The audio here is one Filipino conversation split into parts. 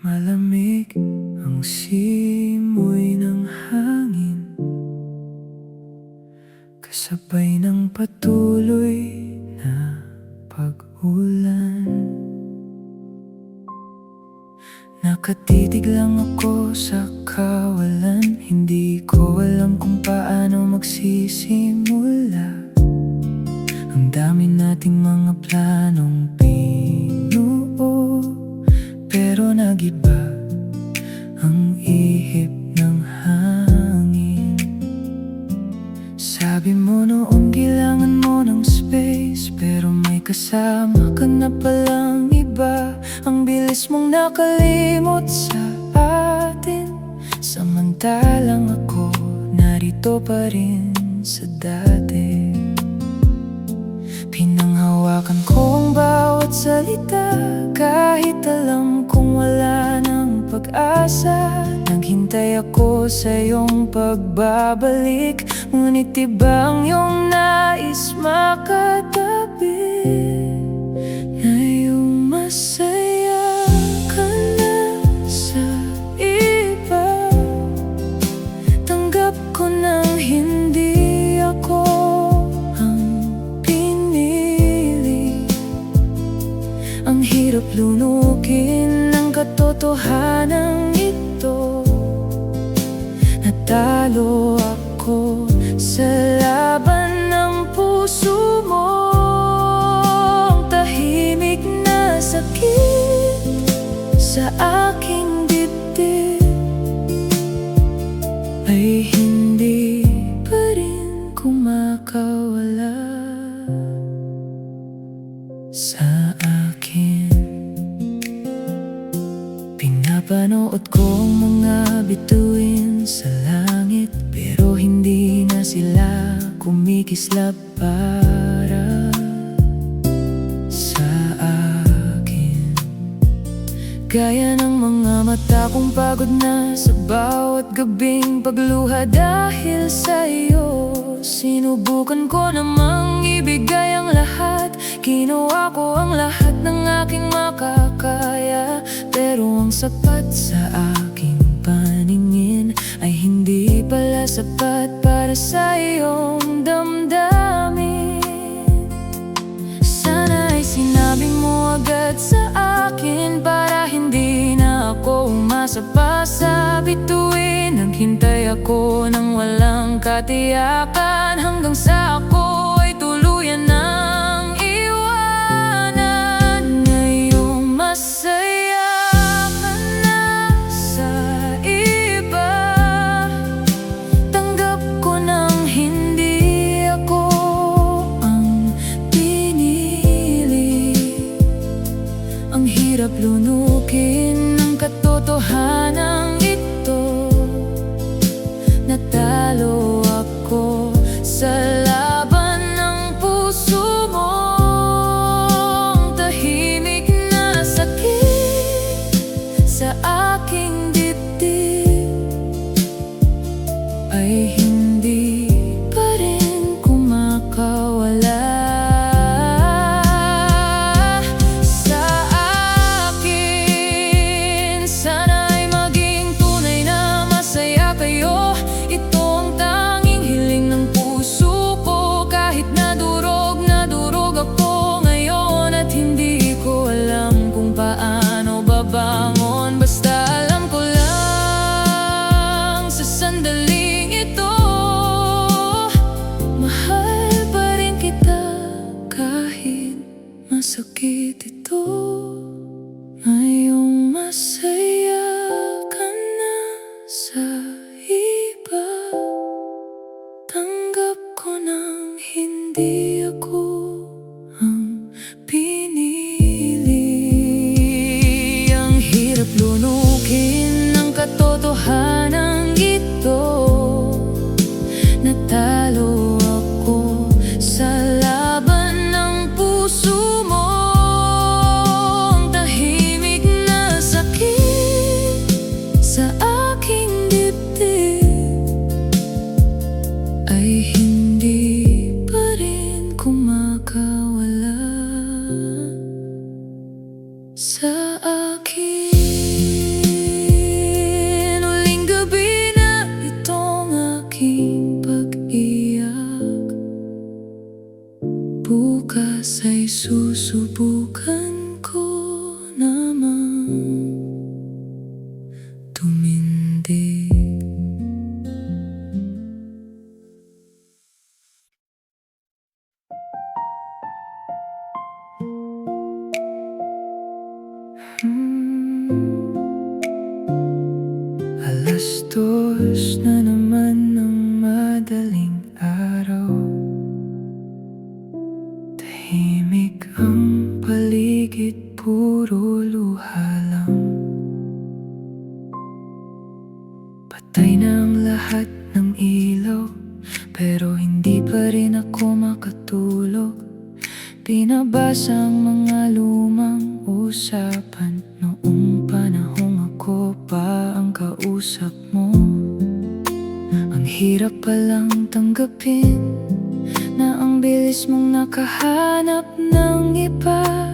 Malamig ang simoy ng hangin, kasabay ng patuloy na pag-ulan. Nakatitig lang ako sa kawalan, hindi ko alam kung paano magsisimula. Ang dami nating mga planong binuo, pero nagiba ang ihip ng hangin. Sabi mo noon kailangan mo ng space, pero may kasama ka na palang iba. Ang bilis mong nakalimot sa atin, samantalang ako narito pa rin sa dati. Pinanghawakan ko ang bawat salita, kahit alam kong wala ng pag-asa. Naghintay ako sa iyong pagbabalik, ngunit iba ang iyong nais makatabi. Ngayong masaya ka na sa iba, tanggap ko nang hindi ako ang hirap lunukin ng katotohanan ito. Natalo ako sa laban ng puso mo. Ang tahimik na sakit sa aking dibdib ay hindi pa rin kumakawala sa akin. Pinapanood ko ang mga bituin sa langit, pero hindi na sila kumikislap para sa akin. Gaya ng mga mata kong pagod na sa bawat gabing pagluha dahil sa iyo. Sinubukan ko namang ibigay ang lahat, ginawa ko ang lahat ng aking makakaya, pero ang sapat sa aking paningin ay hindi pala sapat para sa iyong damdamin. Sana ay sinabi mo agad sa akin para hindi na ako umasa pa sa bituin. Naghintay ako ng walang katiyakan, hanggang sa ako ay tuluyan ng iwanan. Ngayong masaya ka na sa iba, tanggap ko nang hindi ako ang pinili. Ang hirap lunukin ng katotohanan ito. Natalo ako sa laban ng puso mo. Ang tahimik na sakit sa aking dibdib ay hindi pa rin kumakawala sa akin. Sana ay maging tunay na masaya kayo. Ito ang tanging hiling ng puso ko, kahit nadurog ako ngayon at hindi ko alam kung paano babangon. Basta alam ko lang sa sandaling ito, mahal pa rin kita kahit masakit ito. Ngayong masaya ka na sa iba, tanggap ko nang hindi ako ang pinili. Ang hirap lunukin ng katotohanan ito. Natalo ako sa laban ng puso mo. Ang tahimik na sakit sa aking dibdib ay hindi pa rin kumakawala sa akin. Pagkatapos na naman ng madaling araw, tahimik ang paligid, puro luha lang. Patay na ang lahat ng ilaw, pero hindi pa rin ako makatulog. Binabasa ang mga lumang usapan noong panahong ako pa ang kausap mo. Ang hirap palang tanggapin na ang bilis mong nakahanap ng iba,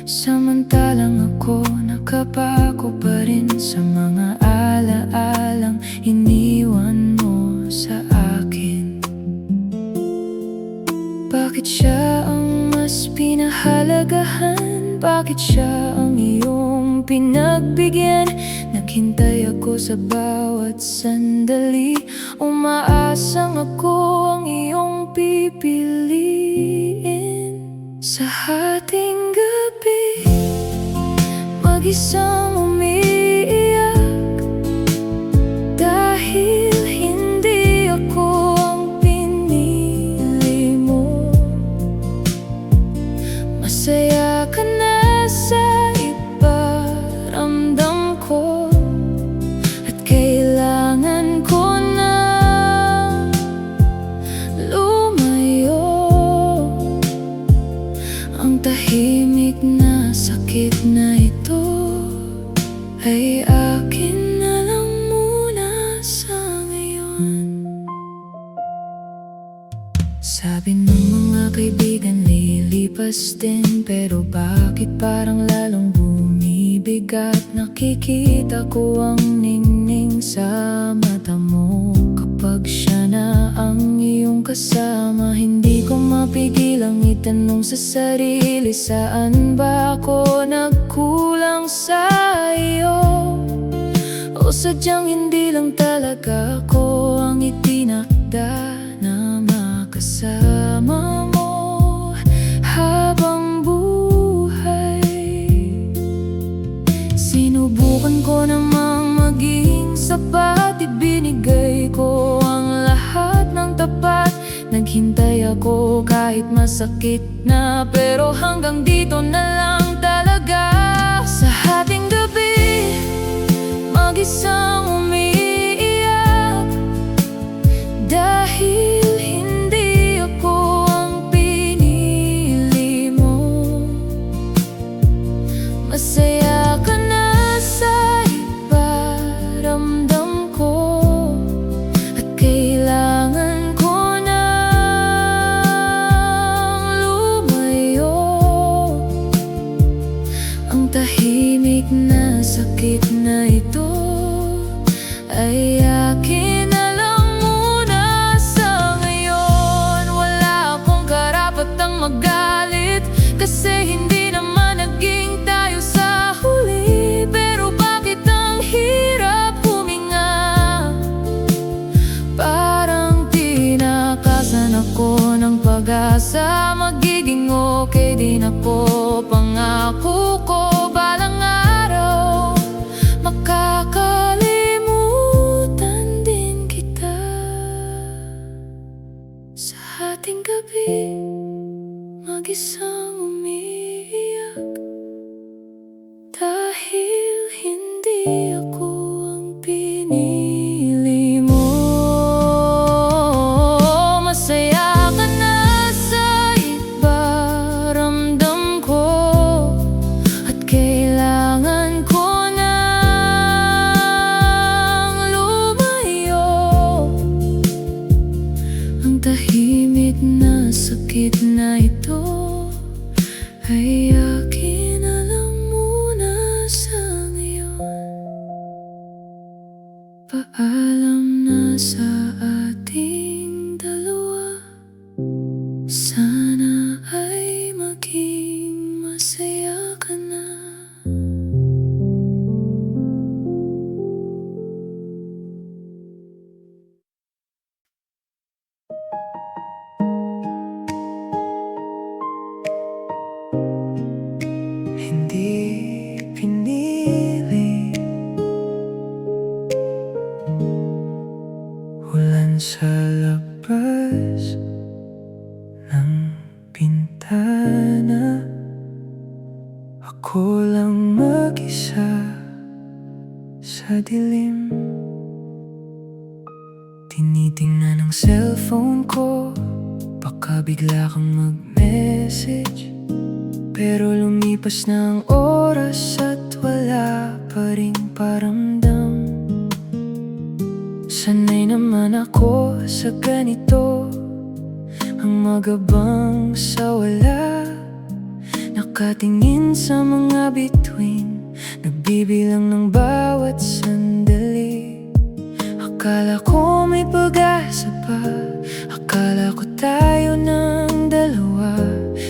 samantalang ako nakapako pa rin sa mga alaalang iniwan mo sa akin. Bakit siya ang mas pinahalagahan? Bakit siya ang iyong pinagbigyan? Naghintay ako sa bawat sandali, umaasang ako ang iyong pipiliin. Sa hating gabi, mag-isang umiiyak, dahil hindi ako ang pinili mo. Masaya ka na sa iba, ramdam ko, at kailangan ko na lumayo. Ang tahimik na sakit na ito ay akin na lang muna sa ngayon. Sabi ng mga kaibigan lilipas din, pero bakit parang lalong bumibigat? Nakikita ko ang ningning sa mata mo kapag siya na ang iyong kasama. Hindi ko mapigilang itanong sa sarili, saan ba ako nagkulang sa iyo? O sadyang hindi lang talaga ako ang itinakda na makasama mo habang buhay. Sinubukan ko namang maging sapat, ibinigay ko ang lahat ng tapat. Naghintay ako kahit masakit na, pero hanggang dito na lang talaga. Sa hating gabi, mag-isang umiiyak, dahil hindi ako ang pinili mo. Masaya ka na sa iba, ramdam ko, at kailangan ko nang lumayo. Ang tahimik na sakit na ito ay akin na lang muna sa ngayon. Wala akong karapatang magalit, kasi hindi naman naging tayo sa huli. Pero bakit ang hirap huminga? Parang tinakasan ako ng pag-asa. Magiging okay din ako, pangako ko, balang araw makakalimutan din kita. Sa hating gabi, mag-isang umiiyak, dahil hindi ako ang pinili mo. Masaya ka na sa iba, ramdam ko, at kailangan ko nang lumayo. Ang tahimik na sakit na ito ay akin na lang muna sa ngayon. Paalam na sa ating dalawa, sana ay maging masaya ka na. Hindi pinili Ako lang mag-isa sa dilim. Tinitingnan ang cellphone ko, baka bigla kang mag-message. Pero lumipas na ang oras at wala pa ring paramdam. Sanay naman ako sa ganito, ang magabang sa wala. Nakatingin sa mga bituin, nagbibilang ng bawat sandali. Akala ko may pag-asa pa, akala ko tayo ng dalawa.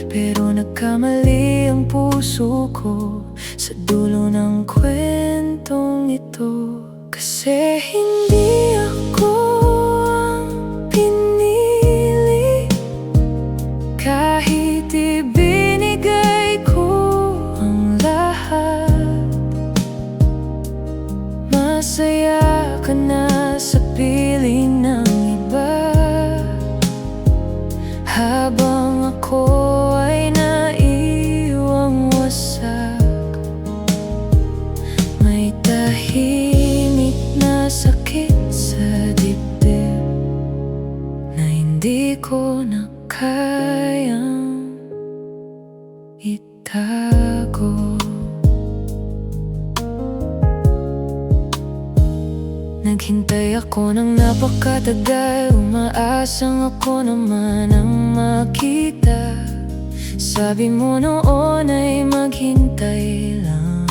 Pero nagkamali ang puso ko sa dulo ng kwentong ito. Kasi hindi ako ang pinili, kahit ibinigay ko ang lahat. Masaya ka na sa piling ng iba, habang ako ay naiwang wasak. May tahimik na sakit sa dibdib na hindi ko na kayang itago. Naghintay ako ng napakatagal, umaasang ako naman ang makita. Sabi mo noon ay maghintay lang,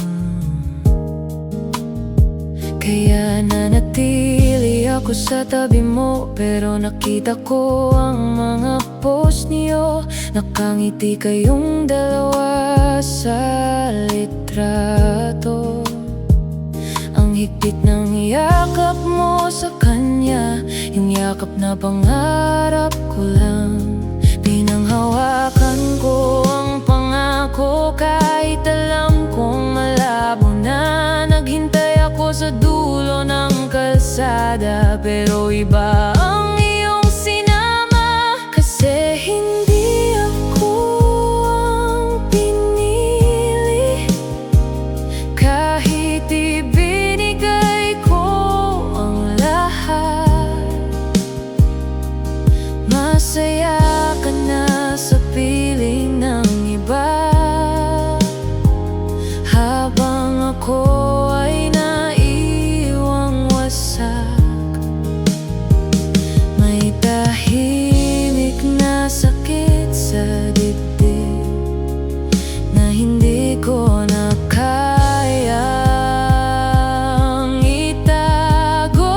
kaya nanatili ako sa tabi mo. Pero nakita ko ang mga post niyo, nakangiti kayong dalawa sa litrato. Ang higpit ng yakap mo sa kanya, yung yakap na pangarap ko lang. Pinanghawakan ko ang pangako kahit alam kong malabo na. Naghintay ako sa dulo ng kalsada, pero iba ang iyong sinama. Kasi hindi ako ang pinili, kahit ibinigay ko ang lahat. Masaya ka na sa piling ng iba, habang ako ay naiwang wasak. May tahimik na sakit sa dibdib na hindi ko na kayang itago.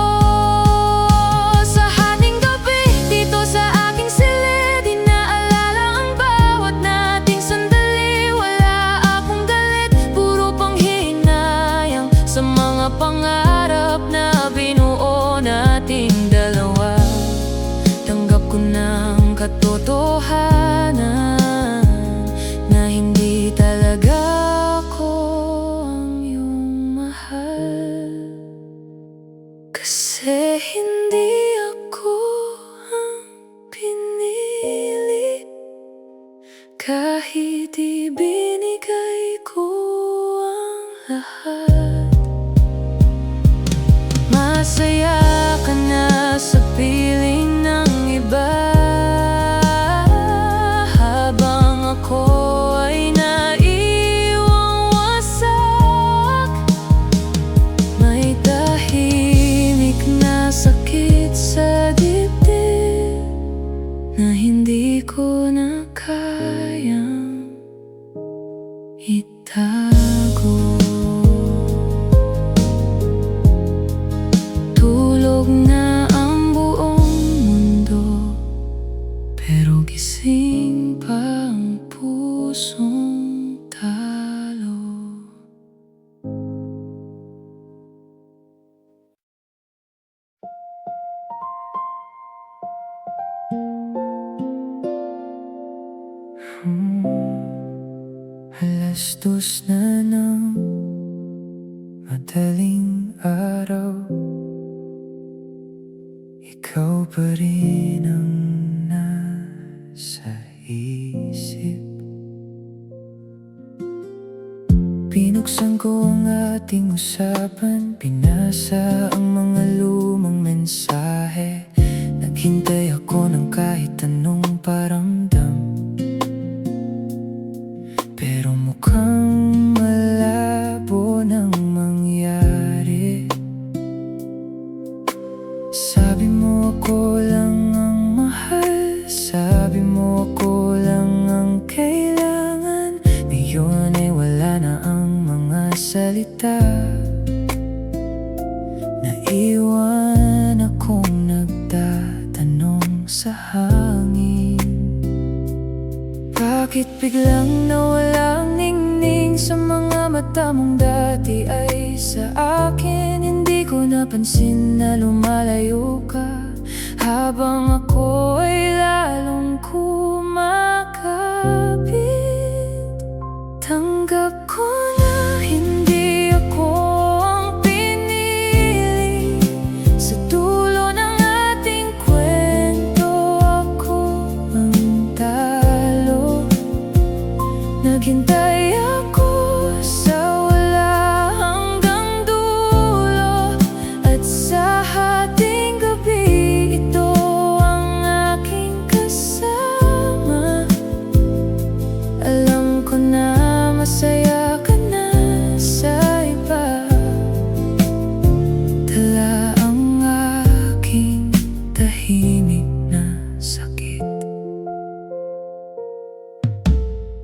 Sa hating gabi dito sa aking silid, inaalala ang bawat nating sandali. Wala akong galit, puro panghinayang sa mga pangarap na binuo nating dalawa. Tanggap ko ng katotohanan na hindi talaga ako ang iyong mahal. Kasi hindi ako ang pinili, kahit ibinigay ko ang lahat. Masaya ka na sa piling ng iba, habang ako ay naiwang wasak. May tahimik na sakit sa dibdib na hindi ko na kayang itago. Tulog na ang buong mundo, pero gising pa ang pusong talo. Alas 2 na ng madaling araw, ikaw pa rin ang nasa isip. Binuksan ko ang ating usapan, pinasa ang mga lumang mensahe. Naghintay ako ng kahit anong paramdam, pero mukhang malabo nang mangyari. Sabi mo ako lang ang mahal, sabi mo ako lang ang kailangan. Ngayon ay wala na ang mga salita, naiwan akong nagtatanong sa hangin. Bakit biglang nawala ang ningning sa mga mata mong dati ay sa akin? Hindi ko napansin na lumalayo ka, habang ako ay lalong kumakapit. Tanggap ko na hindi ako ang pinili. Sa dulo ng ating kwento, ako ang talo. Naghintay ako sa wala hanggang dulo, at sa hating gabi ito ang aking kasama. Alam ko na masaya ka na sa iba, dala ang aking tahimik na sakit.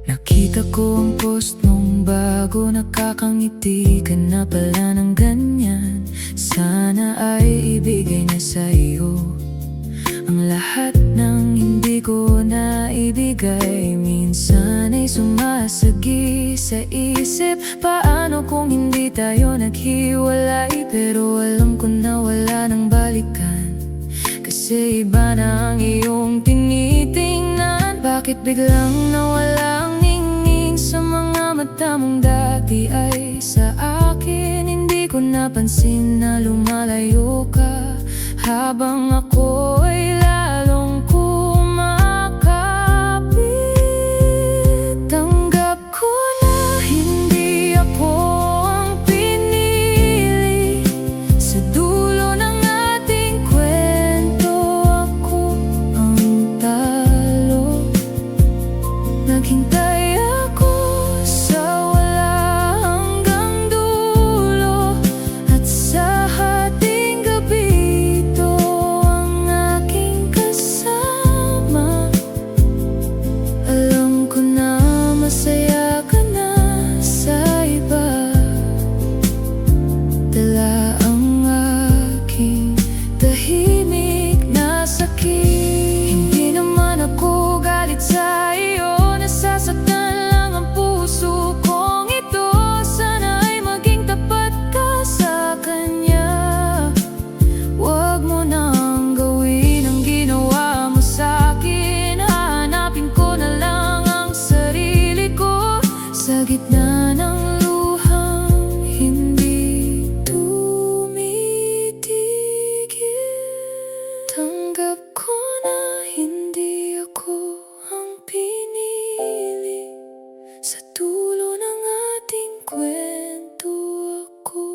Nakita ko ang post mong bago, nakakangiti ka na pala ng ganyan. Sana ay ibigay na sa iyo ang lahat ng hindi ko naibigay. Minsan ay sumasagi sa isip, paano kung hindi tayo naghiwalay? Pero alam ko na wala nang balikan, kasi iba na ang iyong tinitingnan. Bakit biglang nawala ang ningning sa mga mata mong dati ay sa akin? Hindi ko napansin na lumalayo ka, habang ako ay lalong kumakapit. Tanggap ko na hindi ako ang pinili. Sa dulo ng ating kwento, ako ang talo. Naghintay ako sa wala hanggang dulo, at sa hating gabi ito ang aking kasama. Alam ko na masaya ka na sa iba, dala ang aking tahimik na sakit. Hindi naman ako galit sa iyo, nasasaktan lang ang puso kong ito. Sana ay maging tapat ka sa kanya. Huwag mo nang gawin ang ginawa mo sa'kin. Hahanapin ko na lang ang sarili ko sa gitna ng luhang hindi tumitigil. Tanggap ko na hindi ako ang pinili. Sa dulo ng ating kwento, ako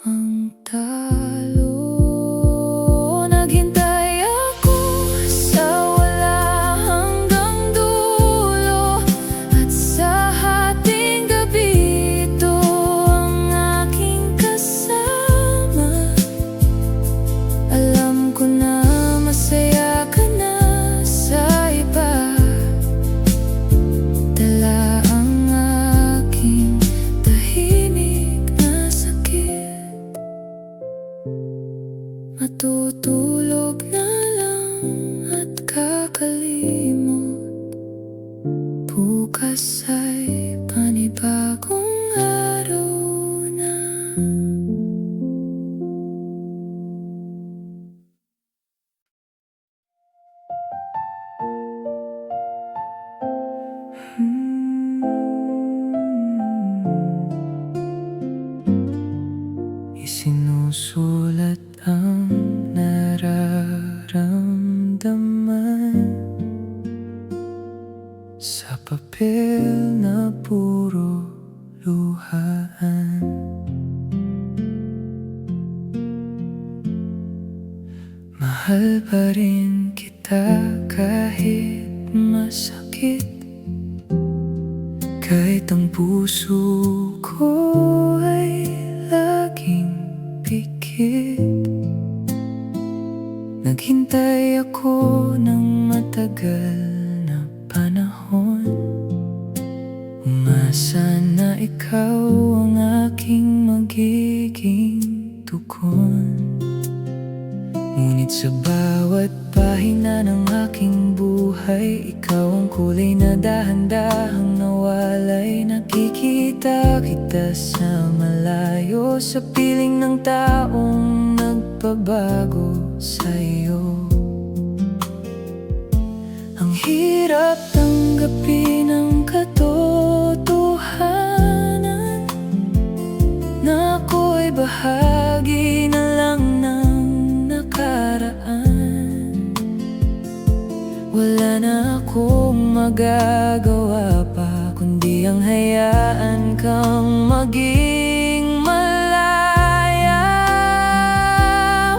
ang talo. Naghintay ako sa wala hanggang dulo, at sa hating gabi luhaan. Mahal pa rin kita kahit masakit, kahit ang puso ko ay laging pikit. Naghintay ako ng matagal na panahon, umasa na ikaw ang aking magiging tugon. Ngunit sa bawat pahina ng aking buhay, ikaw ang kulay na dahan-dahang nawalay. Nakikita kita sa malayo, sa piling ng taong nagpabago sa'yo. Ang hirap tanggapin ang katotohanan na ako'y bahagi na lang ng nakaraan. Wala na akong magagawa pa kundi ang hayaan kang maging malaya.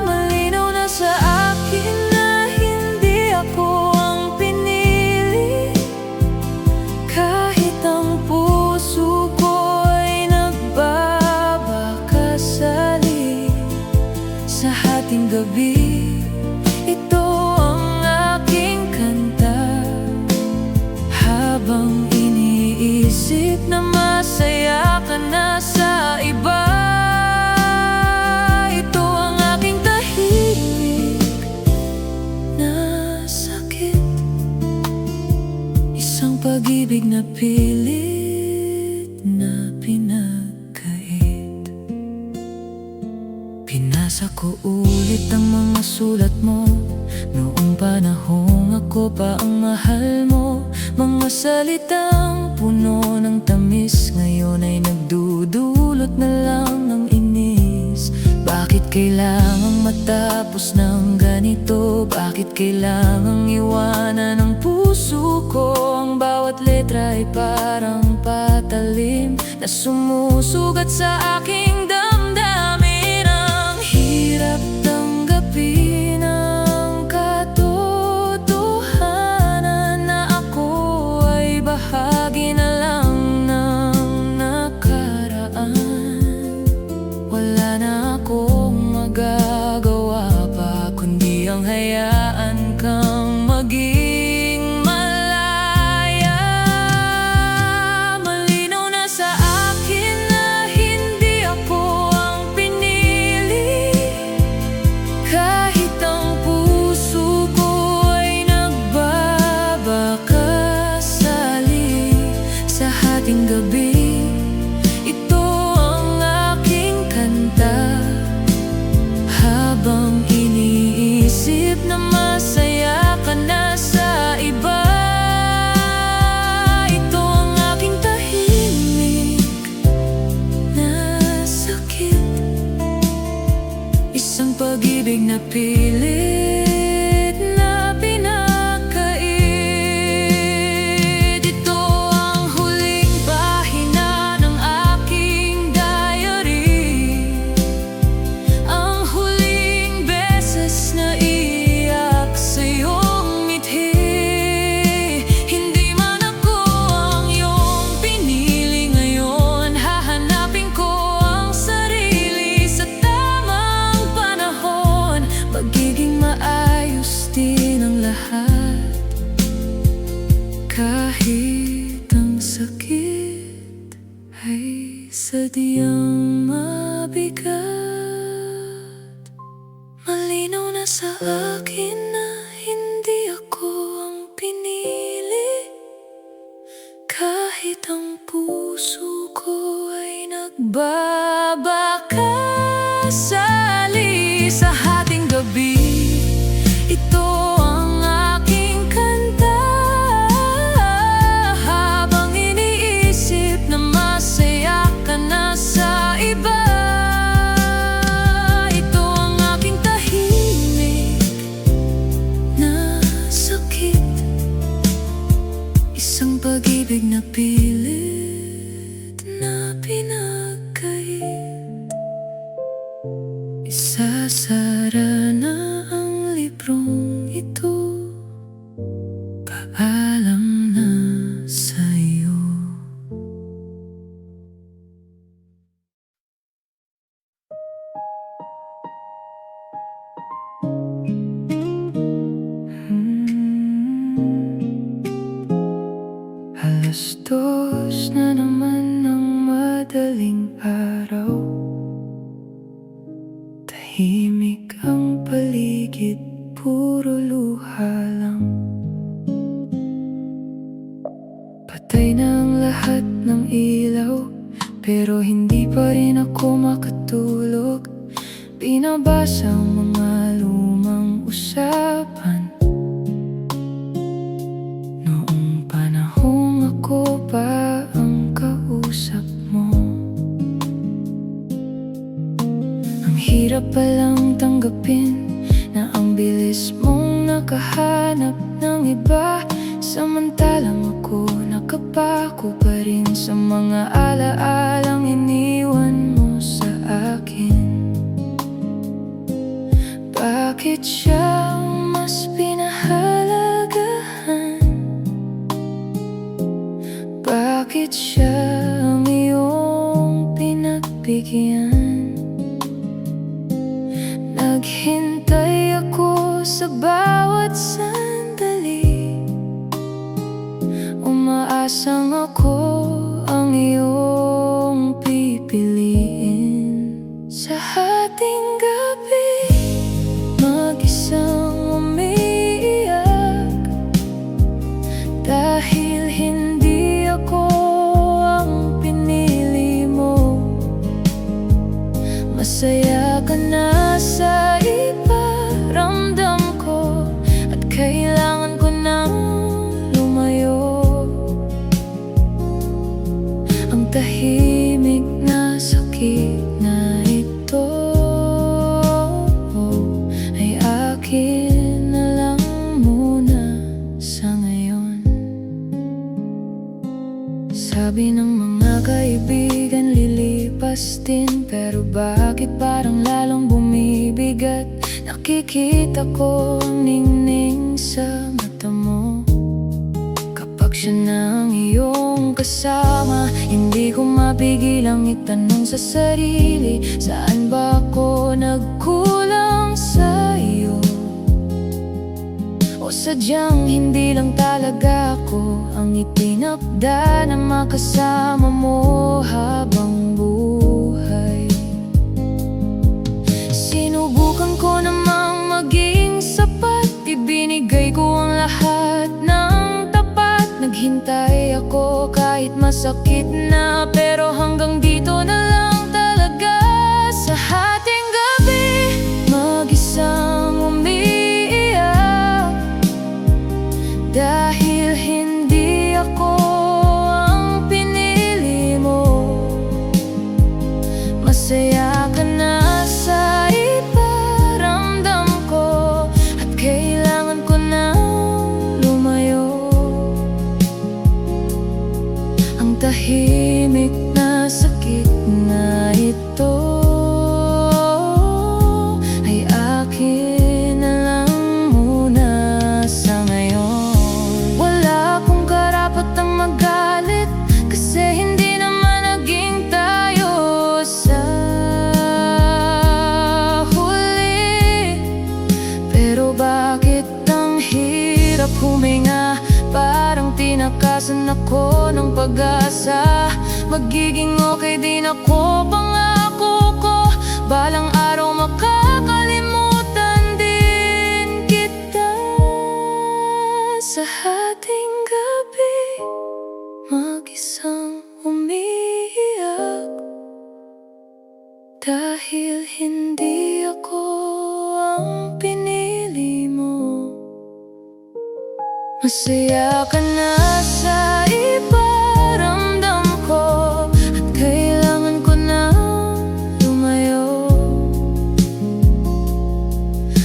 Malinaw na sa akin na hindi ako ang pinili, kahit ang puso ko ay nagbabakasali. Sa hating gabi, ito ang aking kanta, habang iniisip na masaya ka na sa iba. Ito ang aking tahimik na sakit, isang pag-ibig na pilit na pinagkait. Pinasa ko ulit ang mga sulat mo noong panahong ako pa ang mahal mo. Mga salitang puno ng tamis ngayon ay nagdudulot na lang ng inis. Bakit kailangang matapos ng ganito? Bakit kailangang iwanan ng puso ko? Ang bawat letra ay parang patalim na sumusugat sa aking damdamin. Ang hirap tanggapin ang katotohanan na ako ay bahagi na lang ng nakaraan. Wala na akong magagawa pa kundi ang hayaan kang maging malaya. Malinaw na sa akin na hindi ako ang pinili, kahit ang puso ko ay nagbabakasali. Sa hating gabi, ito ang aking kanta, habang iniisip na masaya ka na sa iba. Ito ang aking tahimik na sakit, isang pag-ibig na pilit na pinagkait. Ito ang huling pahina ng aking diary, ang huling beses na iyak sa iyong ngiti. Hindi man ako ang iyong pinili ngayon, hahanapin ko ang sarili sa tamang panahon. Magiging maayos din ang lahat, kahit ang sakit ay sadyang mabigat. Malinaw na sa akin na hindi ako ang pinili, kahit ang puso ko ay nagbabakasali. Sa hating gabi, ito ang aking kanta, habang iniisip na masaya ka na sa iba. Ito ang aking tahimik na sakit, isang pag-ibig na pilit na pinagkait. Isasara na ang librong ito, paalam na sa'yo. Alas 2 na naman ng madaling araw, tahimik ang paligid, puro luha lang. Patay na ang lahat ng ilaw, pero hindi pa rin ako makatulog. Binabasa ang mga lumang usapan, noong panahong ako pa ang kausap mo. Ang hirap palang tanggapin na ang bilis mong nakahanap ng iba, samantalang ako nakapako pa rin sa mga alaalang iniwan mo sa akin. Bakit siya ang mas pinahalagahan? Bakit siya ang iyong pinagbigyan? Naghintay ako sa bawat sandali, umaasang ako ang iyong pipiliin. Sa hating gabi, mag-isang umiiyak, dahil hindi ako ang pinili mo. Masaya ka na sa iba, ramdam ko, at kailangan ko nang lumayo. Ang tahimik na sakit na ito ay akin na lang muna sa ngayon. Sabi ng mga kaibigan lilipas din, pero bakit parang lalong bumibigat? Nakikita ko ang ningning sa mata mo. Kapag siya na ang iyong kasama, hindi ko mapigilang itanong sa sarili, saan ba ako nagkulang sa iyo? O sadyang hindi lang talaga ako ang itinakda na makasama mo habang buhay. Sinubukan ko namang maging sapat, ibinigay ko ang lahat ng tapat. Naghintay ako kahit masakit na, pero hanggang dito na lang talaga. Sa hating gabi, mag-isang umiiyak, dahil hindi ako ang pinili mo. Masaya ka na sa iba, ramdam ko, at kailangan ko nang lumayo. Ang tahimik na sakit na ito ay akin na lang muna sa ngayon. Wala akong karapatang magalit, kasi hindi naman naging tayo sa huli. Pero bakit ang hirap huminga, parang tinakasan ako ng pag-asa. Magiging okay din ako, pangako ko, balang araw makakalimutan din kita. Sa hating gabi, mag-isang umiiyak, dahil hindi ako ang pinili mo. Masaya ka na sa iba, ramdam ko, at kailangan ko nang lumayo.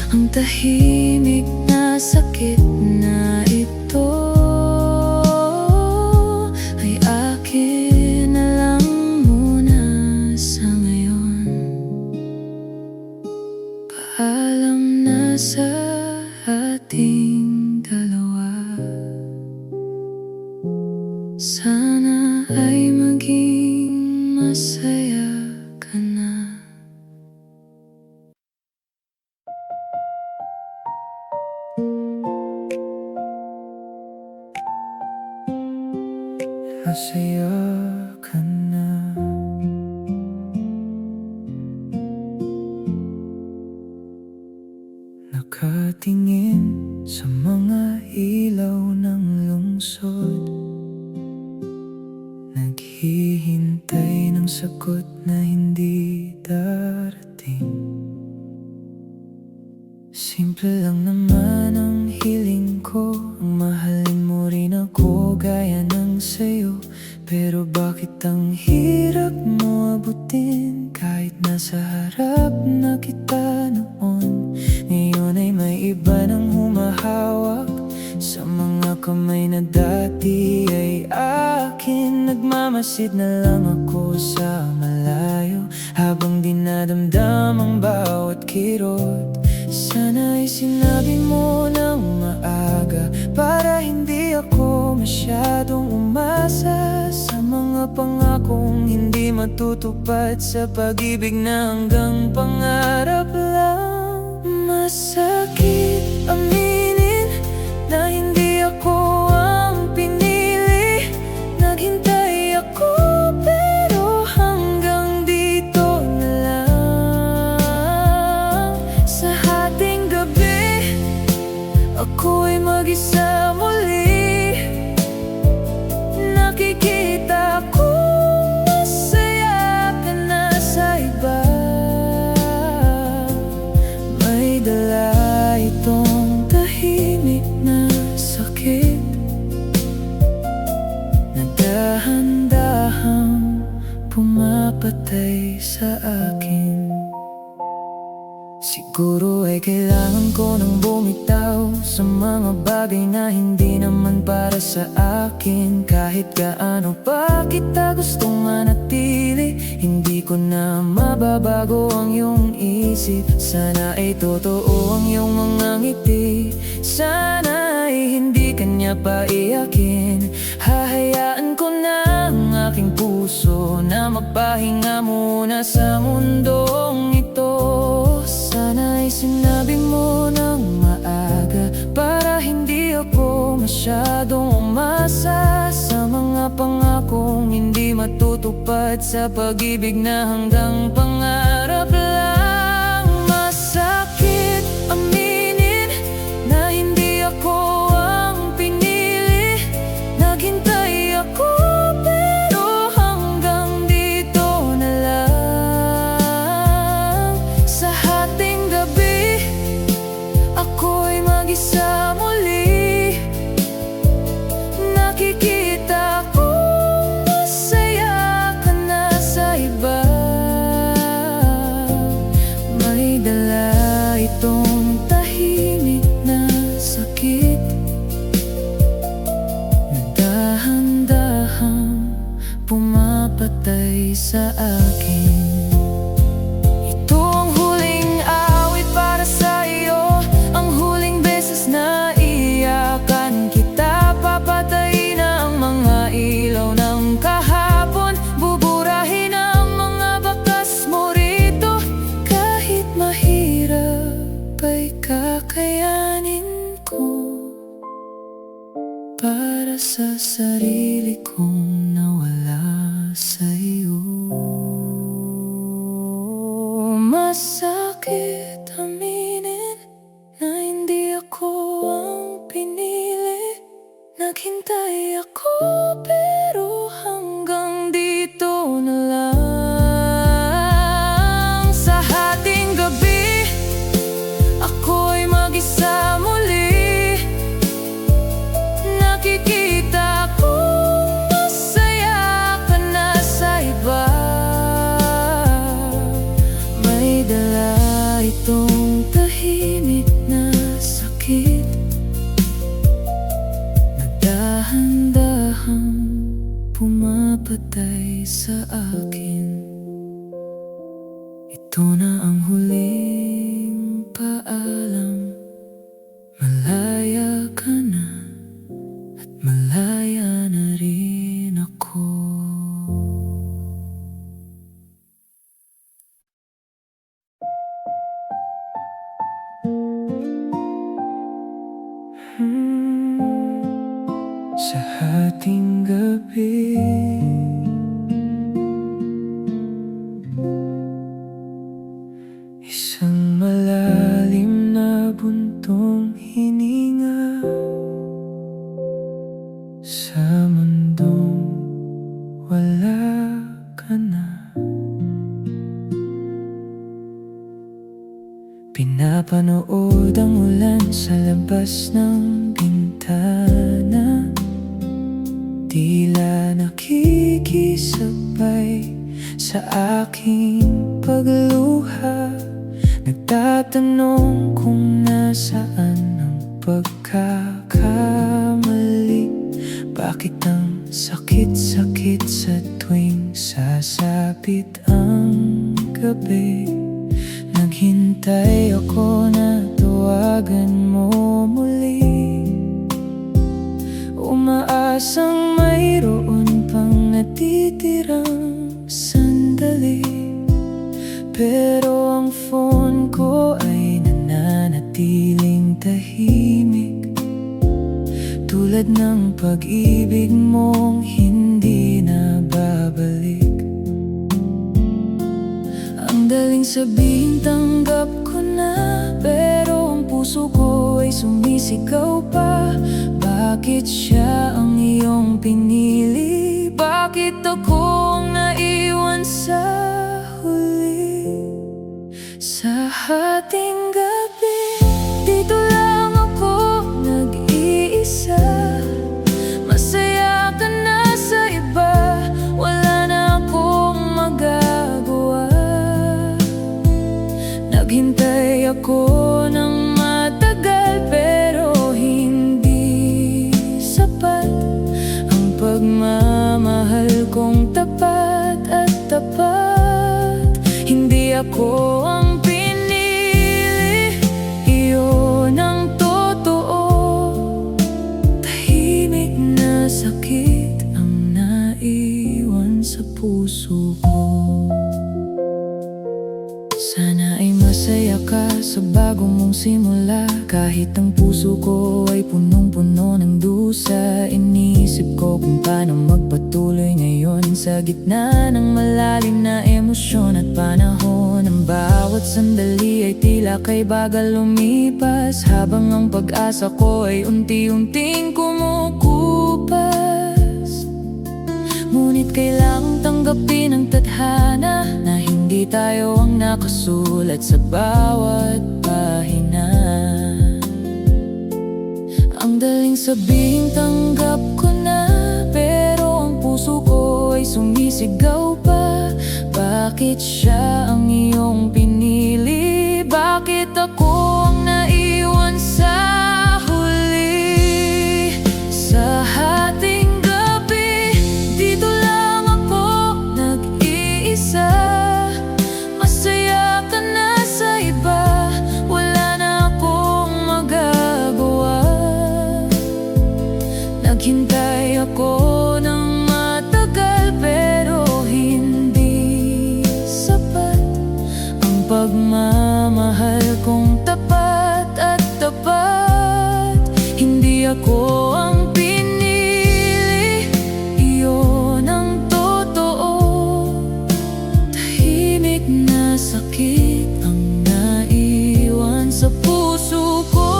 Ang tahimik na sakit na ito ay akin na lang muna. masaya ka na. Masaya ka na. Nakatingin sa mga ilaw ng lungsod, naghihintay ng sagot na hindi darating. Simple lang naman ang hiling ko, ang mahalin mo rin ako gaya ng sayo. Pero bakit ang hirap mo abutin kahit nasa harap na kita noon? Ngayon ay may iba nang humahawak sa mga kamay na dati ay akin. Nagmamasid na lang ako sa malayo habang dinadamdam ang bawat kirot. Sana ay sinabi mo ng maaga para hindi ako masyadong umasa sa mga pangakong hindi matutupad, sa pag-ibig na hanggang pangarap lang. Masakit aminin na hindi ako ang pinili. Naghintay ako pero hanggang dito na lang. Sa hating gabi ako'y mag-isa muli. Nakikita ko masaya ka na sa iba. May dala itong tahimik na sakit na dahan-dahang pumapatay sa akin. Siguro ay kailangan ko nang bumitaw sa mga bagay na hindi naman para sa akin. Kahit gaano pa kita gustong manatili, hindi ko na mababago ang iyong isip. Sana ay totoo ang iyong mga ngiti, sana ay hindi kanya paiyakin. Hahayaan ko na ang aking puso na magpahinga muna sa mundong ito. Sana ay sinabi mo ng maaga para hindi ako masyadong umasa sa mga pangakong hindi matutupad, sa pag-ibig na hanggang pangarap lang. Masakit aminin na hindi ako ang pinili. Naghintay ako pero hanggang dito na lang. Sa hating gabi ako'y mag-isa muli. Nakikita ko masaya ka na sa iba. May dala itong tahimik na sakit na dahan-dahang pumapatay sa akin. Ito ang huling awit para sa iyo, ang huling beses na iyakan kita. Papatayin ang mga ilaw ng kahapon, buburahin ang mga bakas mo rito. Kahit mahirap ay kakayanin ko para sa sarili kong nawala sa'yo. Masakit aminin na hindi ako ang pinili. Naghintay ako pero hanggang dito na lang. Sa hating gabi ako'y mag-isa muli. Nakikita ko masaya ka na sa iba. May dala itong tahimik na sakit na dahan-dahang pumapatay sa akin. Ito na ang huling paalam. Malaya ka na at malaya na rin ako. Napapanood ang ulan sa labas ng bintana, tila nakikisabay sa aking pagluha. Nagtatanong kung nasaan ang pagkakamali. Bakit ang sakit-sakit sa tuwing sasapit ang gabi? Naghintay ako na tawagan mo muli, umaasang mayroon pang natitirang sandali. Pero ang phone ko ay nananatiling tahimik, tulad ng pag-ibig mong hindi na babalik. Ang daling sabihin tanggap ko na, pero ang puso ko ay sumisigaw pa. Bakit siya ang iyong pinili? Bakit ako ang naiwan sa huli? Sa hating gabi, dito lang ako nag-iisa. Masaya ka na sa iba, wala na akong magagawa. Naghintay ako ng matagal, pero hindi sapat ang pagmamahal kong tapat at tapat. Hindi ako ang pinili, iyon ang totoo. Tahimik na sakit ang naiwan sa puso ko. Sana ay masaya ka sa bago mong simula, kahit ang puso ko ay punong-puno ng dusa. Inisip ko kung paano magpatuloy ngayon sa gitna ng malalim na emosyon at panahon. Ang bawat sandali ay tila kay bagal lumipas, habang ang pag-asa ko ay unti-unting kumukupas. Ngunit kailangang tanggapin ang tadhana na hindi tayo ang nakasulat sa bawat pahina. Ang daling sabihin tanggap ko na, pero ang puso ko ay sumisigaw pa. Bakit siya ang iyong pinili? Bakit ako ang naiwan sa huli? Sa hating gabi, dito lang ako nag-iisa. Masaya ka na sa iba, wala na akong magagawa. Naghintay ako ng matagal, pero hindi sapat ang pagmamahal kong tapat at tapat. Hindi ako ang pinili, iyon ang totoo. Tahimik na sakit ang naiwan sa puso ko.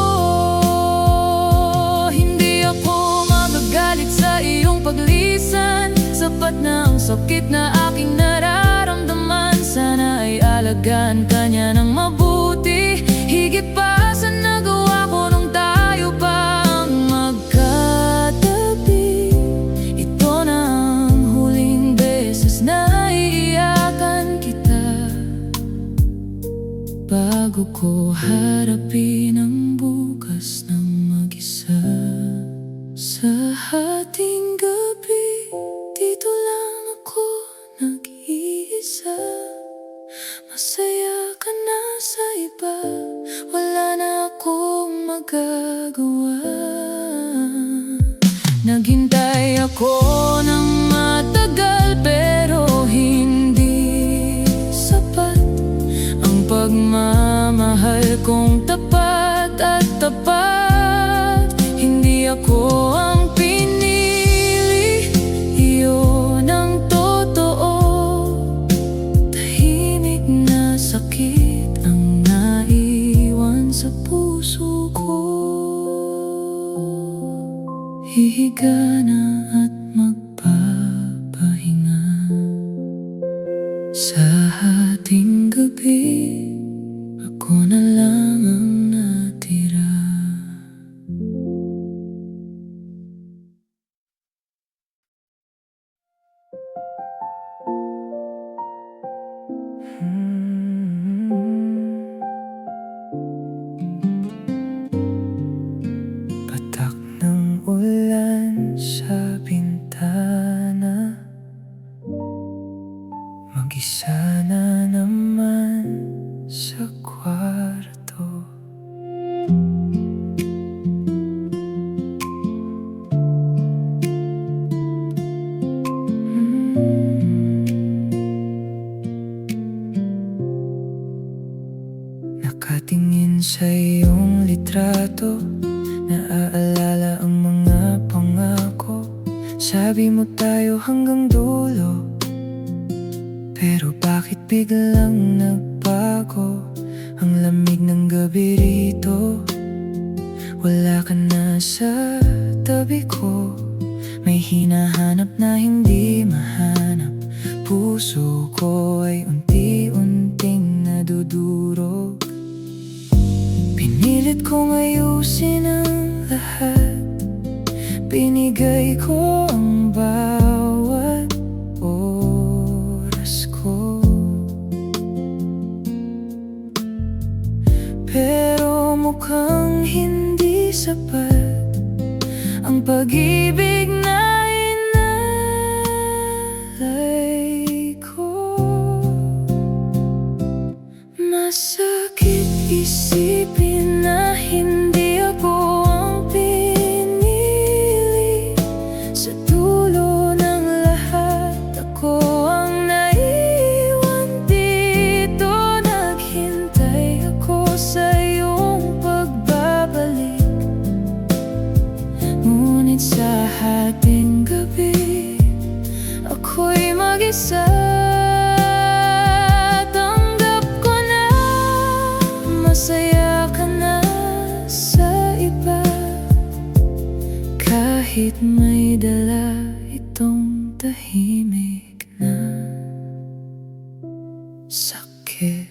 Hindi ako magagalit sa iyong paglisan, sapat na ang sakit na aking nararamdaman. Sana ay alagaan ka niya ng mabuti, higit pa sa nagawa ko nung tayo pa ang magkatabi. Ito na ang huling beses na iiyakan kita, bago ko harapin ang bukas ng mag-isa. Sa hating gabi, dito lang ako nag-iisa. Masaya ka na sa iba, wala na akong magagawa. Naghintay ako ng matagal, pero hindi sapat ang pagmamahal kong tapat at tapat. Hindi ako ang pinili, iyon ang totoo. Tahimik na sakit ang naiwan sa puso ko. Hihiga na at magpapahinga. Sa hating gabi, ako na lang ang Patak ng ulan sa bintana, mag-isa na naman sa kwarto. Nakatingin sa iyong litrato, naaalala ang mga pangako. Sabi mo tayo hanggang dulo, pero bakit biglang nagbago? Ang lamig ng gabi rito, wala ka na sa tabi ko. May hinahanap na hindi mahanap, puso ko ay unti-unting nadudurog. Pinilit kong ayusin ang lahat, binigay ko ang bawat oras ko. Pero mukhang hindi sapat ang pag-ibig na inalay ko. Masakit isipin na hindi ako ang pinili. Sa dulo ng lahat, ako ang naiwan dito. Naghintay ako sa iyong pagbabalik, ngunit sa hating gabi, ako'y mag-isa. Tanggap ko na masaya ka na sa iba, kahit may dala itong tahimik na sakit.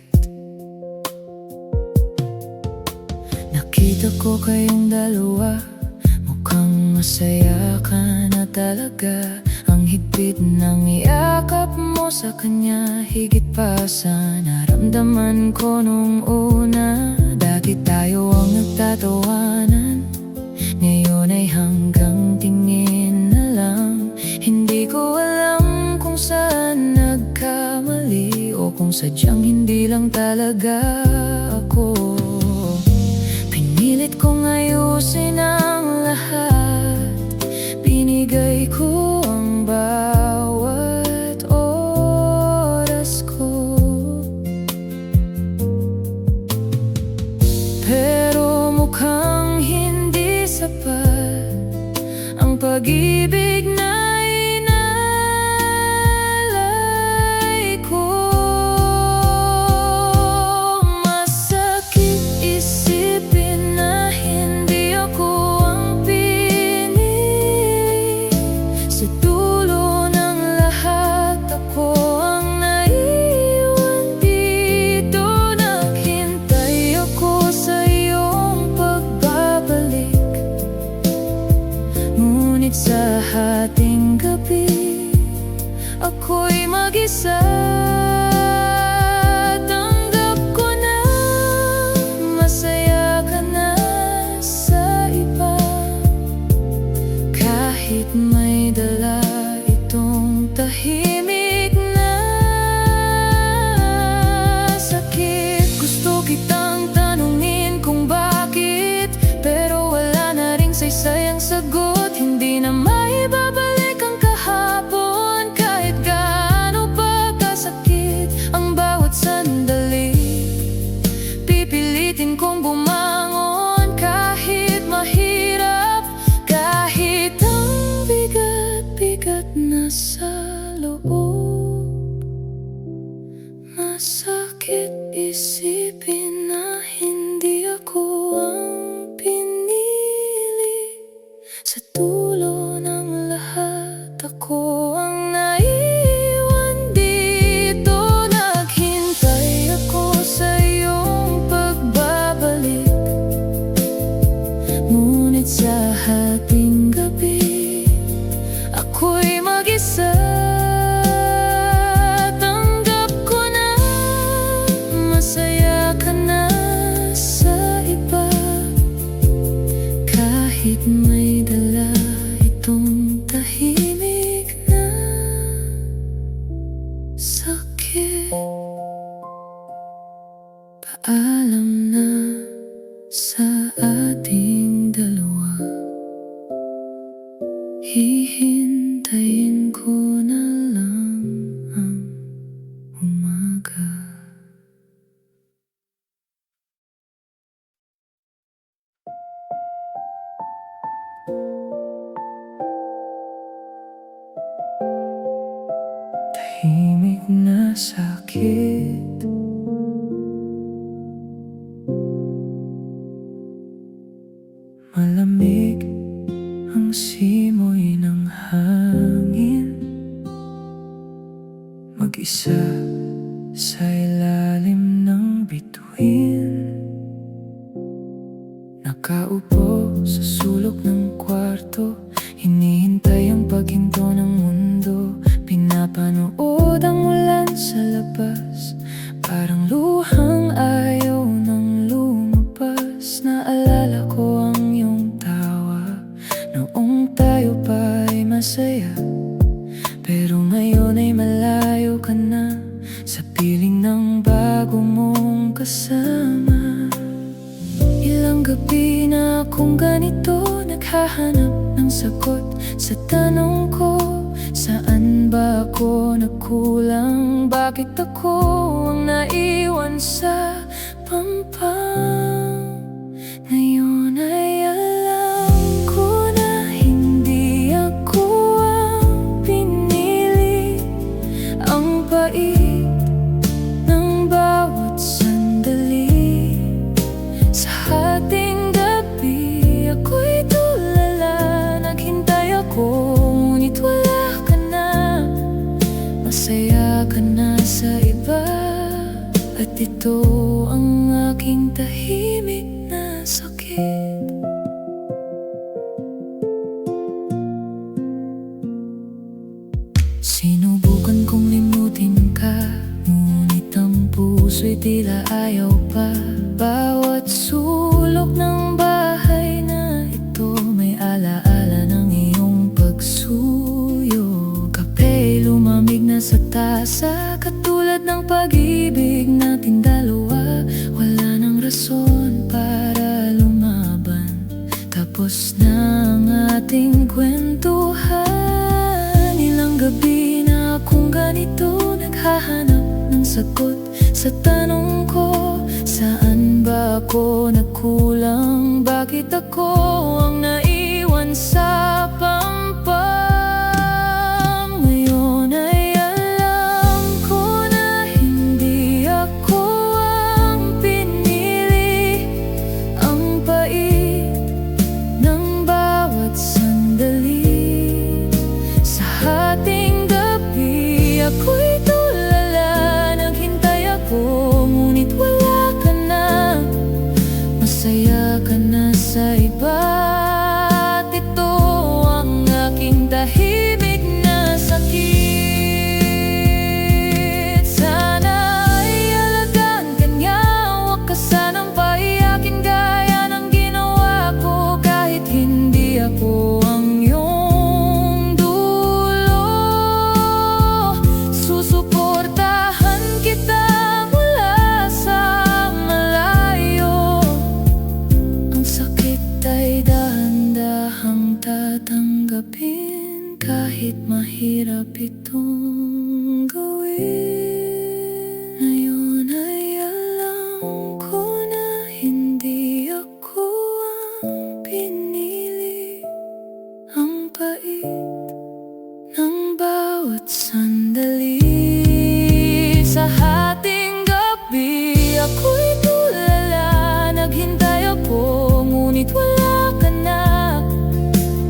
Nakita ko kayong dalawa, mukhang masaya ka na talaga. Ang higpit ng iyakap mo sa kanya, higit pa sa naramdaman ko nung una. Dati tayo ang nagtatawanan, ngayon ay hanggang tingin na lang. Hindi ko alam kung saan nagkamali, o kung sadyang hindi lang talaga ako. Pinilit kong ayusin ang lahat, binigay ko ang bawat oras ko. Pero mukhang hindi sapat ang pag-ibig na inalay ko. Masakit isipin na hindi ako ang pinili. Sa dulo ng lahat, ako ang naiwan dito. Naghintay ako sa iyong pagbabalik, ngunit sa hating gabi, ako'y mag-isa. Tanggap ko na masaya ka na sa iba, kahit may dala itong tahimik na sakit. Gusto kitang tanungin kung bakit, pero wala na ring saysay ang sagot. Hindi na maibabalik ang kahapon, kahit gaano pa kasakit ang bawat sandali. Pipilitin kong bumangon kahit mahirap, kahit ang bigat-bigat na sa loob. Masakit isipin na hindi ako ang pinili. Sa dulo ng lahat, ako ang naiwan dito. Naghintay ako sa iyong pagbabalik, ngunit sa hating gabi, ako'y mag-isa. Tanggap ko na sakit. Paalam na sa ating dalawa. Hihintayin ko na lang ang umaga. Tahimik na sakit, malamig ang simoy ng hangin. Mag-isa sa ilalim ng bituin, nakaupo sa sulok ng kwarto. Hinihintay ang paghinto ng mundo. Pinapanood ang ulan sa labas, parang luhang ayaw nang lumabas. Naalala ko ang iyong tawa noong tayo pa ay masaya, pero ngayon ay malayo ka na sa piling ng bago mong kasama. Ilang gabi na akong ganito, naghahanap ng sagot sa tanong ko. Saan ba ako nagkulang? Bakit ako ang naiwan sa pampang? Ngayon ay alam ko na hindi ako ang pinili. Ang pait ng bawat sandali sa ating gabi. Ako'y tulala, naghintay ako, ngunit wala ka na. Masaya ka na sa iba, at ito ang aking tahimik na sakit. Sinubukan kong limutin ka, ngunit ang puso'y tila ayaw pa. Bawat sulok ng bahay na ito may alaala ng iyong pagsuyo. Kape'y lumamig na sa tasa, katulad ng pag-ibig natin dalawa. Wala nang rason para lumaban, tapos na ang ating kwentuhan. Ilang gabi na akong ganito, naghahanap ng sagot sa tanong ko. Saan ba ako nagkulang? Bakit ako ang naiwan sa pampang? Ngayon ay alam ko na hindi ako ang pinili. Ang pait ng bawat sandali sa ating gabi. Ako'y tulala, naghintay ako, ngunit wala ka na. Masaya ka na sa iba, at ito ang aking tahimik na sakit. Sana ay alagaan ka niya, huwag ka sanang paiyakin gaya ng ginawa ko. Kahit hindi ako ang iyong dulo, susuportahan kita mula sa malayo. Ang sakit ay dahan-dahang tatanggapin, kahit mahirap itong gawin. Ngayon ay alam ko na hindi ako ang pinili. Ang pait ng bawat sandali sa ating gabi. Ako'y tulala, naghintay ako, ngunit wala ka na.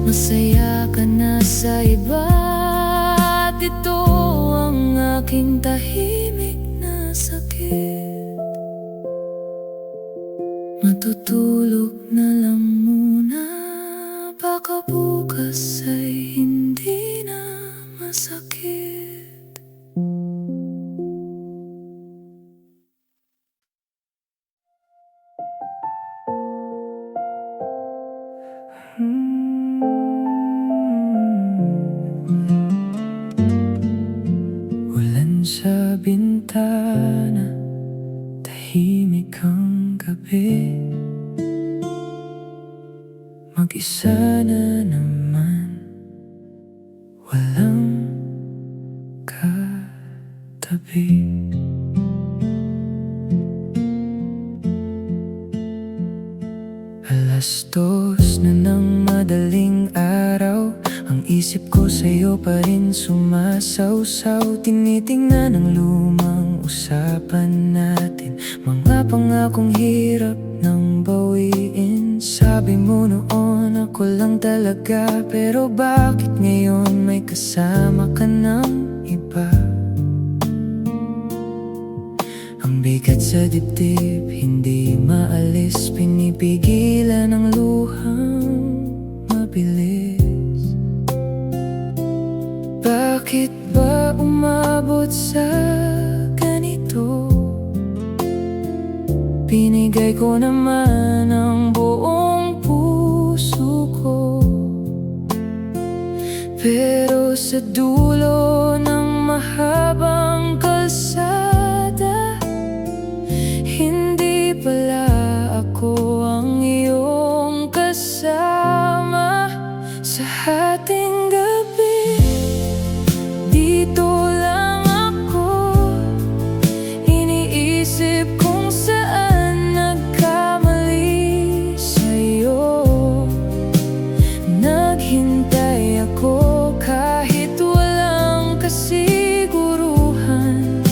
Masaya ka na sa iba, at ito ang aking tahimik na sakit. Matutulog na lang muna, baka bukas ay hindi na masakit. Ulan sa sa bintana, tahimik ang gabi. Mag-isa na naman, walang katabi. Alas 2 na ng madaling araw, ang isip ko sa'yo pa rin sumasawsaw. Tinitingnan ang lumang usapan natin, mga pangakong hirap nang bawiin. Sabi mo noon ako lang talaga, pero bakit ngayon may kasama ka ng iba? Ang bigat sa dibdib, hindi maalis, pinipigilan ang luhang mabilis. Bakit ba umabot sa ganito? Binigay ko naman ang buong puso ko, pero sa dulo ng mahabang kalsada, hindi pala ako ang iyong kasama. Sa hating gabi, dito lang ako, iniisip kung saan nagkamali sa'yo. Naghintay ako kahit walang kasiguruhan,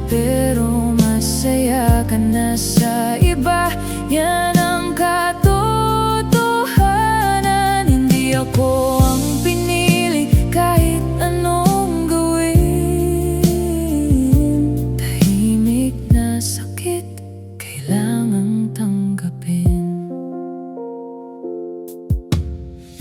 pero masaya ka na sa iba, yan ang katotohanan. Hindi ako ang pinili kahit anong gawin. Tahimik na sakit, kailangang tanggapin.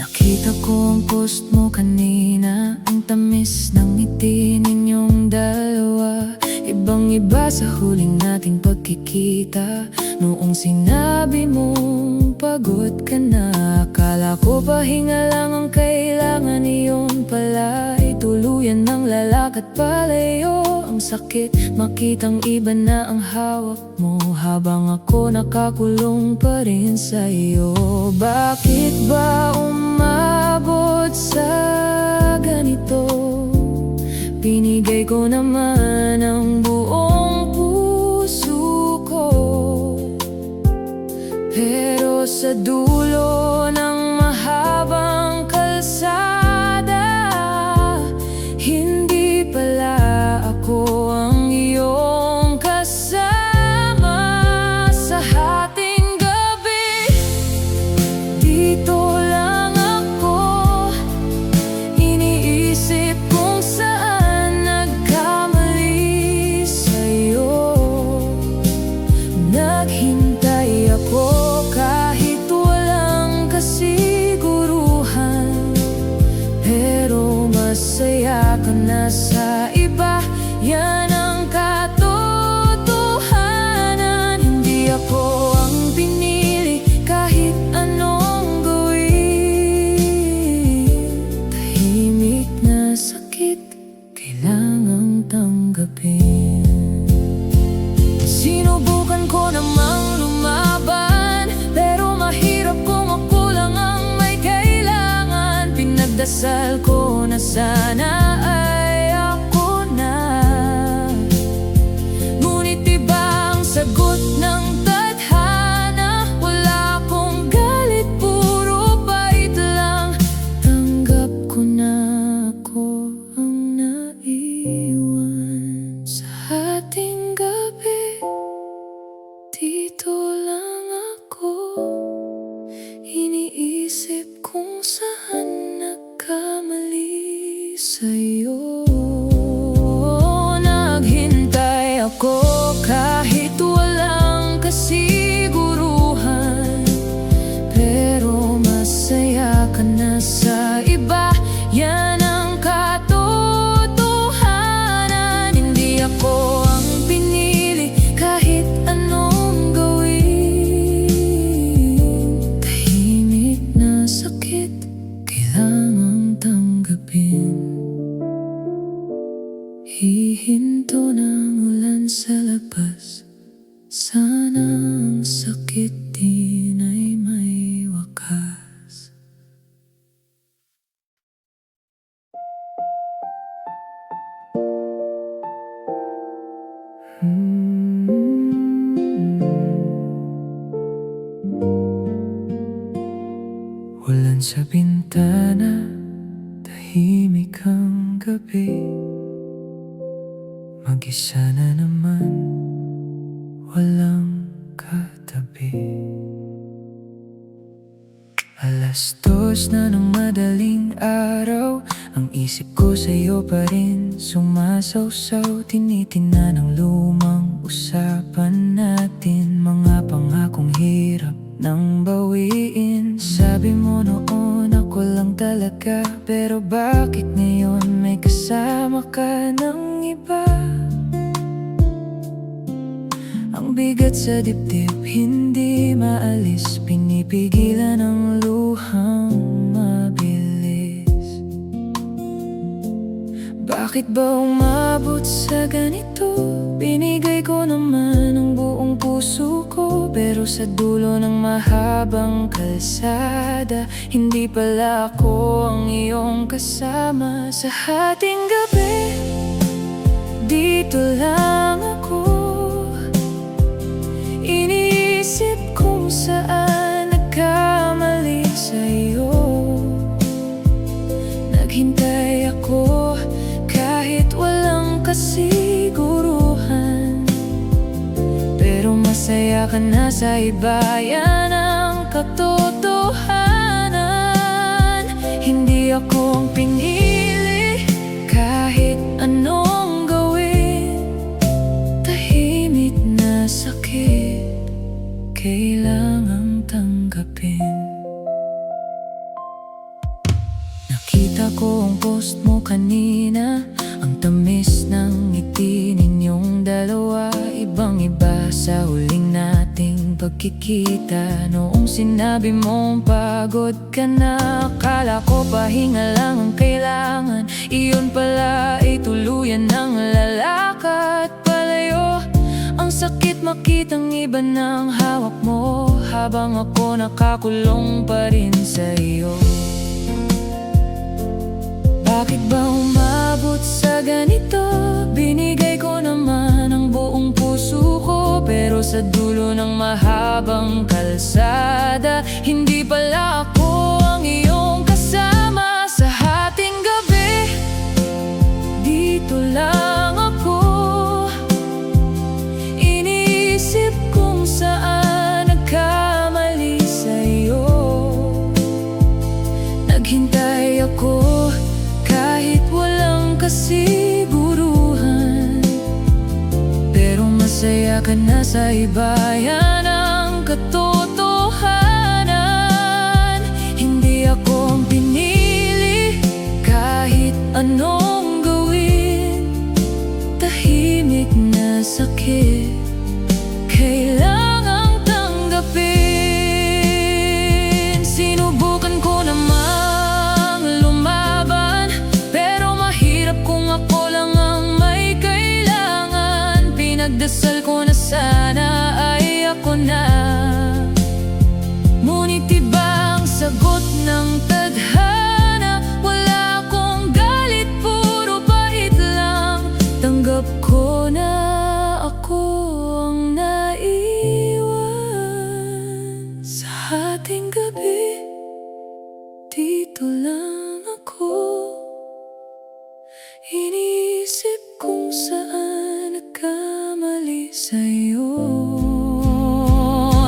Nakita ko ang post mo kanina, ang tamis ng ngiti ninyong dalawa. Ibang-iba sa huling nating pagkikita, noong sinabi mong pagod ka na. Akala ko pahinga lang ang kailangan, iyon pala ay tuluyan ng lalakad palayo. Ang sakit makitang iba na ang hawak mo, habang ako nakakulong pa rin sa'yo. Bakit ba umabot sa ganito? Binigay ko naman ang buong puso ko, pero sa dulo ng mahabang kalsada, hindi pala ako ang iyong kasama. Sa hating gabi, dito lang ako, iniisip kung saan nagkamali sa'yo. Naghintay ako kahit walang kasiguruhan, pero masaya ka na sa iba, yan ang katotohanan. Hindi ako ang pinili kahit anong gawin. Tahimik na sakit, kailangang tanggapin. Sinubukan ko namang lumaban, pero mahirap kung ako lang ang may kailangan. Pinagdasal ko na sana ay ako na, ngunit iba ang sagot ng tadhana. Wala akong galit, puro bait lang. Tanggap ko na ako ang naiwan. Sa hating gabi, dito lang ako, iniisip kung saan nagkamali sa'yo. Hihinto ng ulan sa labas. Sana ang sakit din ay may wakas. Ulan sa bintana, tahimik ang gabi. Mag-isa na naman, walang katabi. 2:00 na ng madaling araw, ang isip ko sa'yo pa rin sumasawsaw. Tinitina ng lumang usapan natin, mga pangakong hirap nang bawiin. Sabi mo noon ako lang talaga, pero bakit ngayon may kasama ka ng iba? Ang bigat sa dibdib, hindi maalis, pinipigilan ang luhang mabilis. Bakit ba umabot sa ganito? Binigay ko naman ang buong puso ko, pero sa dulo ng mahabang kalsada, hindi pala ako ang iyong kasama. Sa hating gabi, dito lang ako, iniisip kung saan nagkamali sa'yo. Naghintay ako kahit walang kasiguruhan, pero masaya ka na sa iba, yan ang katotohanan. Hindi ako ang pinili kahit anong gawin. Tahimik na sakit, kailangang tanggapin. Nakita ko ang post mo kanina, ang tamis ng ngiti ninyong dalawa. Ibang-iba sa huling nating pagkikita. Noong sinabi mong pagod ka na, akala ko pahinga lang ang kailangan. Iyon pala ay tuluyan ng lalakad palayo. Ang sakit makitang iba ng hawak mo, habang ako nakakulong pa rin sa iyo. Bakit ba umabot sa ganito? Binigay ko naman ang buong puso ko, pero sa dulo ng mahabang kalsada, hindi pala ako ang iyong kasama. Sa hating gabi, dito lang ako, iniisip kung saan nagkamali sa'yo. Naghintay ako kahit walang kasiguruhan, pero masaya ka na sa iba, yan ang katotohanan. Hindi ako ang pinili kahit anong gawin. Tahimik na sakit, kailangang tanggapin. Sinubukan ko namang lumaban, pero mahirap kung ako lang ang may kailangan. Pinagdasal ko na sana ay ako na, ngunit iba ang sagot ng tadhana. Wala akong galit, puro bait lang. Tanggap ko na ako ang naiwan. Sa hating gabi, dito lang ako, iniisip kung saan nagkamali sa'yo.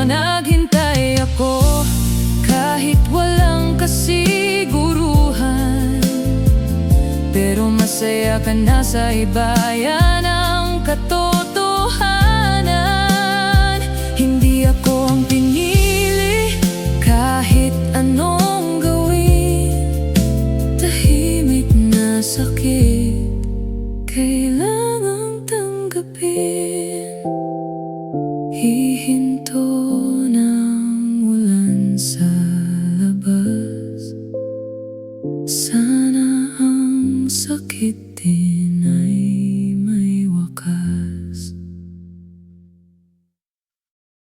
Naghintay ako kahit walang kasiguruhan, pero masaya ka na sa iba, yan ang katotohanan. Hindi ako ang pinili kahit anong gawin. Tahimik na sakit, kailangang tanggapin. Hihinto ng ulan sa labas, sana ang sakit din